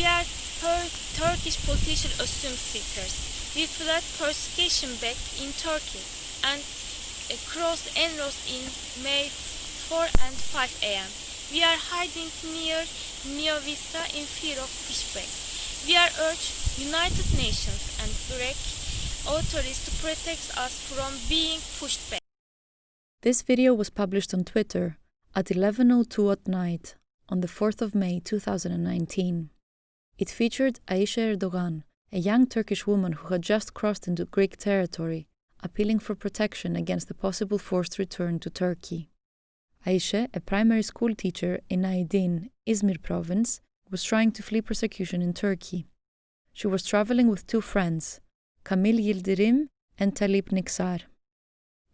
are Turkish political asylum seekers. We fled persecution back in Turkey and crossed Evros in May 4 and 5 a.m. We are hiding near Neovisa in fear of pushbacks. We are urged United Nations and Greek authorities to protect us from being pushed back. This video was published on Twitter at 11:02 at night on the 4th of May 2019. It featured Aisha Erdogan, a young Turkish woman who had just crossed into Greek territory, appealing for protection against the possible forced return to Turkey. Ayşe, a primary school teacher in Aydin, Izmir province, was trying to flee persecution in Turkey. She was traveling with two friends, Kamil Yildirim and Talip Niksar.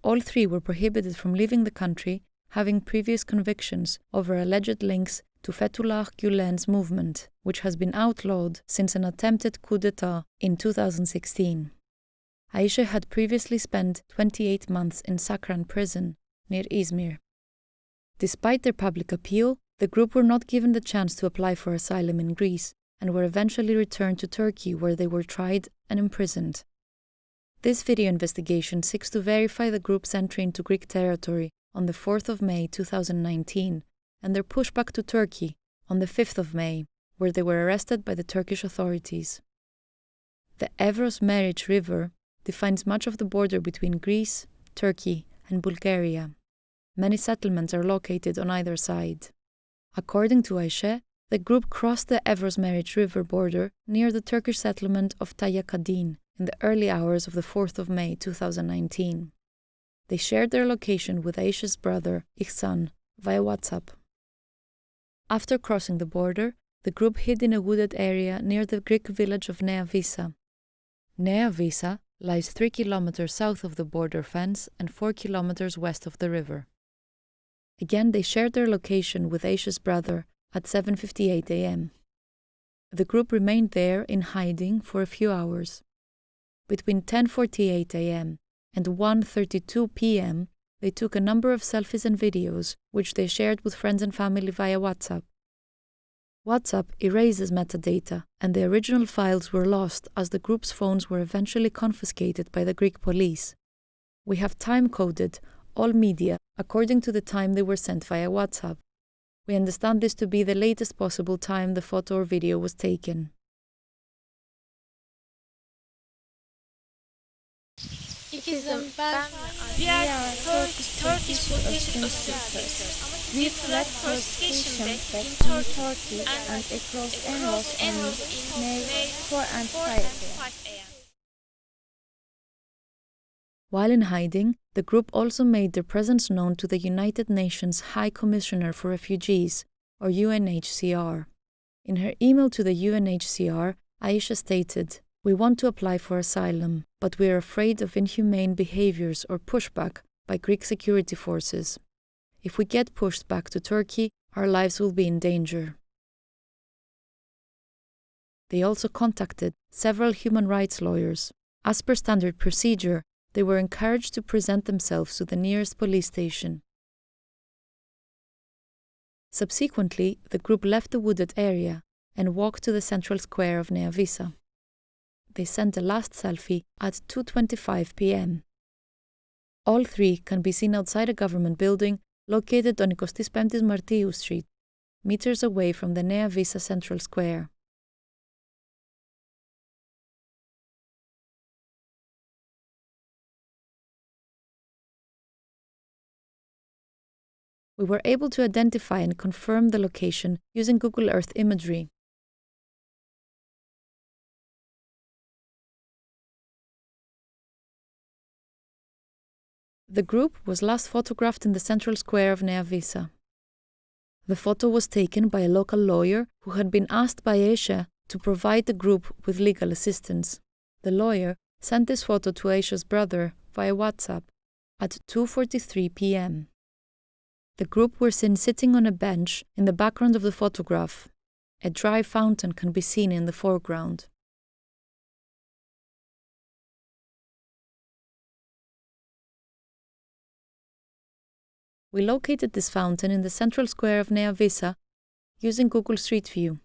All three were prohibited from leaving the country, having previous convictions over alleged links to Fethullah Gülen's movement, which has been outlawed since an attempted coup d'etat in 2016. Ayşe had previously spent 28 months in Sakran prison, near Izmir. Despite their public appeal, the group were not given the chance to apply for asylum in Greece and were eventually returned to Turkey, where they were tried and imprisoned. This video investigation seeks to verify the group's entry into Greek territory on the 4th of May 2019 and their pushback to Turkey on the 5th of May, where they were arrested by the Turkish authorities. The Evros Meriç River defines much of the border between Greece, Turkey, and Bulgaria. Many settlements are located on either side. According to Ayşe, the group crossed the Evros Meriç River border near the Turkish settlement of Tayakadin in the early hours of the 4th of May 2019. They shared their location with Ayşe's brother, Ihsan, via WhatsApp. After crossing the border, the group hid in a wooded area near the Greek village of Nea Visa. Nea Visa lies 3 kilometers south of the border fence and 4 kilometers west of the river. Again, they shared their location with Ayşe's brother at 7:58 a.m. The group remained there in hiding for a few hours. Between 10:48 a.m. and 1:32 p.m., they took a number of selfies and videos, which they shared with friends and family via WhatsApp. WhatsApp erases metadata, and the original files were lost as the group's phones were eventually confiscated by the Greek police. We have time-coded all media according to the time they were sent via WhatsApp. We understand this to be the latest possible time the photo or video was taken. We are Turkish political asylum seekers. We fled persecution back in Turkey and crossed Evros in May 4 and 5 a.m. While in hiding, the group also made their presence known to the United Nations High Commissioner for Refugees, or UNHCR. In her email to the UNHCR, Aisha stated, "We want to apply for asylum, but we are afraid of inhumane behaviors or pushback by Greek security forces. If we get pushed back to Turkey, our lives will be in danger." They also contacted several human rights lawyers. As per standard procedure, they were encouraged to present themselves to the nearest police station. Subsequently, the group left the wooded area and walked to the central square of Nea Visa. They sent the last selfie at 2:25 p.m. All three can be seen outside a government building located on 25 Martiou Street, meters away from the Nea Visa Central Square. We were able to identify and confirm the location using Google Earth imagery. The group was last photographed in the central square of Nea Visa. The photo was taken by a local lawyer who had been asked by Aisha to provide the group with legal assistance. The lawyer sent this photo to Aisha's brother via WhatsApp at 2:43 p.m. The group were seen sitting on a bench in the background of the photograph. A dry fountain can be seen in the foreground. We located this fountain in the central square of Nea Visa using Google Street View.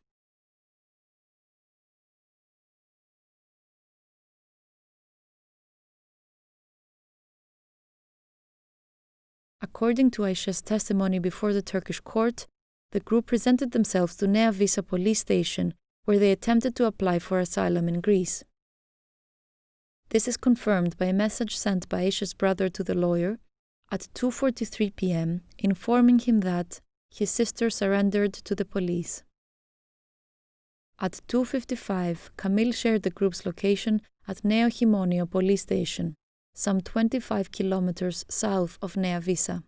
According to Ayşe's testimony before the Turkish court, the group presented themselves to Nea Visa police station, where they attempted to apply for asylum in Greece. This is confirmed by a message sent by Ayşe's brother to the lawyer at 2:43 p.m., informing him that his sister surrendered to the police. At 2:55, Kamil shared the group's location at Neo Himonio police station, some 25 kilometers south of Nea Visa.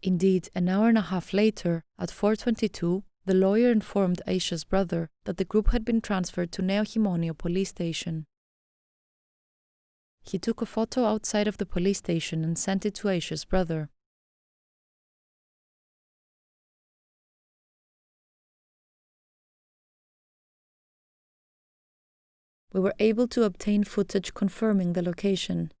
Indeed, an hour and a half later, at 4:22, the lawyer informed Ayşe's brother that the group had been transferred to Neo Himonio police station. He took a photo outside of the police station and sent it to Ayşe's brother. We were able to obtain footage confirming the location.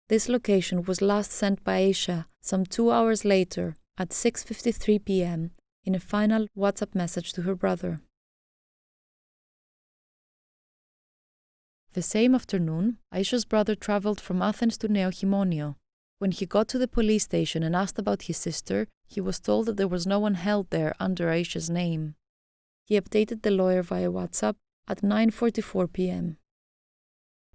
This location was last sent by Ayşe some 2 hours later at 6:53 p.m. in a final WhatsApp message to her brother. The same afternoon, Ayşe's brother traveled from Athens to Neo Himonio. When he got to the police station and asked about his sister, he was told that there was no one held there under Ayşe's name. He updated the lawyer via WhatsApp at 9:44 p.m.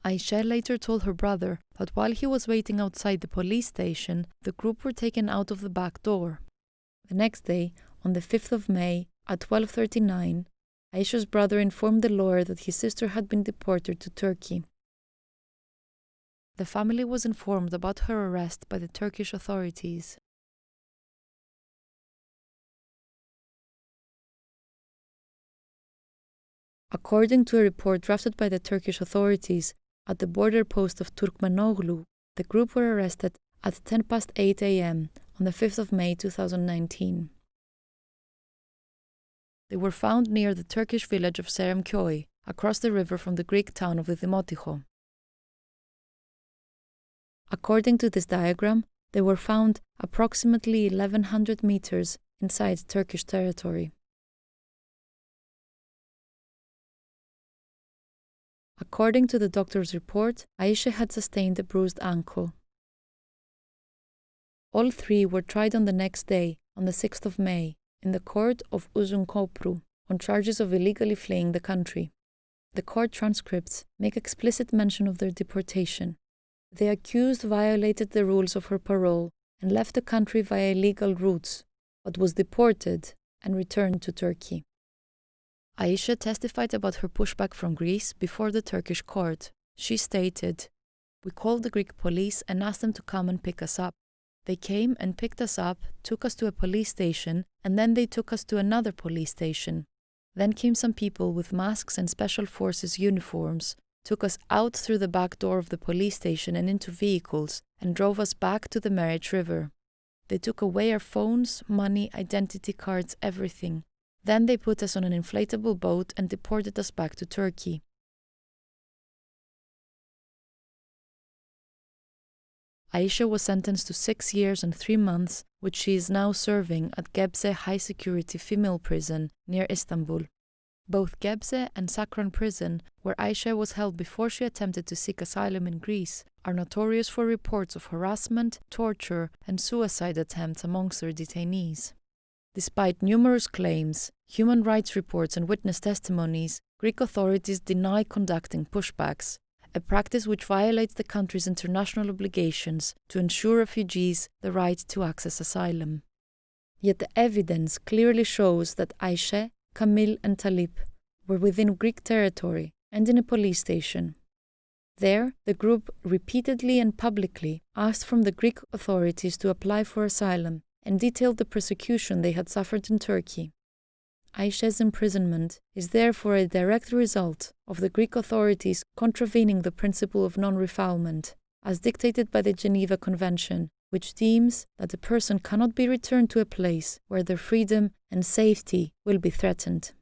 Ayşe later told her brother that while he was waiting outside the police station, the group were taken out of the back door. The next day, on the 5th of May, at 12:39, Ayşe's brother informed the lawyer that his sister had been deported to Turkey. The family was informed about her arrest by the Turkish authorities. According to a report drafted by the Turkish authorities at the border post of Turkmenoglu, the group were arrested at 8:10 a.m. on the 5th of May 2019. They were found near the Turkish village of Seremköy, across the river from the Greek town of Didymotiko. According to this diagram, they were found approximately 1,100 meters inside Turkish territory. According to the doctor's report, Ayşe had sustained a bruised ankle. All three were tried on the next day, on the 6th of May, in the court of Uzunkopru, on charges of illegally fleeing the country. The court transcripts make explicit mention of their deportation. The accused violated the rules of her parole and left the country via illegal routes, but was deported and returned to Turkey. Ayşe testified about her pushback from Greece before the Turkish court. She stated, "We called the Greek police and asked them to come and pick us up. They came and picked us up, took us to a police station, and then they took us to another police station. Then came some people with masks and special forces uniforms, took us out through the back door of the police station and into vehicles, and drove us back to the Meriç River. They took away our phones, money, identity cards, everything. Then they put us on an inflatable boat and deported us back to Turkey." Ayşe was sentenced to 6 years and 3 months, which she is now serving at Gebze High Security Female Prison near Istanbul. Both Gebze and Sakran Prison, where Ayşe was held before she attempted to seek asylum in Greece, are notorious for reports of harassment, torture, and suicide attempts amongst their detainees. Despite numerous claims, human rights reports and witness testimonies, Greek authorities deny conducting pushbacks, a practice which violates the country's international obligations to ensure refugees the right to access asylum. Yet the evidence clearly shows that Ayşe, Kamil and Talip were within Greek territory and in a police station. There, the group repeatedly and publicly asked from the Greek authorities to apply for asylum and detailed the persecution they had suffered in Turkey. Ayşe's imprisonment is therefore a direct result of the Greek authorities contravening the principle of non-refoulement, as dictated by the Geneva Convention, which deems that a person cannot be returned to a place where their freedom and safety will be threatened.